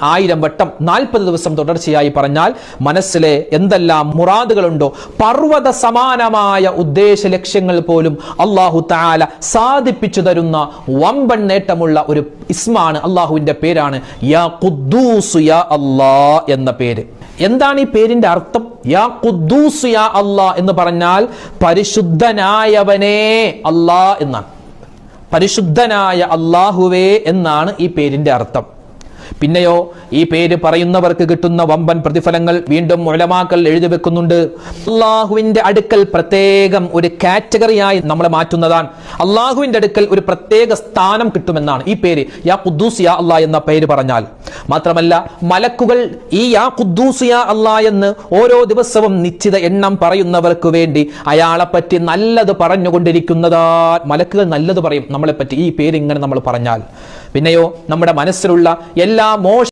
1000 വട്ടം 40 ദിവസം തുടർച്ചയായി പറഞ്ഞാൽ മനസ്സിലെ എന്തെല്ലാം മുറാദുകളുണ്ടോ പർവ്വത സമാനമായ ഉദ്ദേശ ലക്ഷ്യങ്ങൾ പോലും അല്ലാഹു തആല സാധിപ്പിച്ചു തരുന്ന വമ്പൻ നേട്ടമുള്ള ഒരു ഇസ്മാണ്, അല്ലാഹുവിന്റെ പേരാണ് യാ ഖുദ്ദൂസ് യാ അല്ലാഹ് എന്ന പേര്. എന്താണ് ഈ പേരിന്റെ അർത്ഥം? യാ ഖുദ്ദൂസ് യാ അല്ലാഹ് എന്ന് പറഞ്ഞാൽ പരിശുദ്ധനായവനേ അല്ലാഹ് എന്നാണ്. പരിശുദ്ധനായ അല്ലാഹുവേ എന്നാണ് ഈ പേരിന്റെ അർത്ഥം. പിന്നെയോ ഈ പേര് പറയുന്നവർക്ക് കിട്ടുന്ന വമ്പൻ പ്രതിഫലങ്ങൾ വീണ്ടും ഉലമാക്കൾ എഴുതി വെക്കുന്നുണ്ട്. അള്ളാഹുവിന്റെ അടുക്കൽ പ്രത്യേകം ഒരു കാറ്റഗറിയായി നമ്മളെ മാറ്റുന്നതാണ്. അള്ളാഹുവിന്റെ അടുക്കൽ ഒരു പ്രത്യേക സ്ഥാനം കിട്ടുമെന്നാണ് ഈ പേര് യാ ഖുദ്ദൂസ് യാ അല്ലാഹ് എന്ന പേര് പറഞ്ഞാൽ. മാത്രമല്ല മലക്കുകൾ ഈ യാ ഖുദ്ദൂസ് യാ അല്ലാഹ് എന്ന് ഓരോ ദിവസവും നിശ്ചിത എണ്ണം പറയുന്നവർക്ക് വേണ്ടി അയാളെ പറ്റി നല്ലത് പറഞ്ഞുകൊണ്ടിരിക്കുന്നതാ. മലക്കുകൾ നല്ലത് പറയും നമ്മളെ പറ്റി ഈ പേര് ഇങ്ങനെ നമ്മൾ പറഞ്ഞാൽ. പിന്നെയോ നമ്മുടെ മനസ്സിലുള്ള എല്ലാ മോശ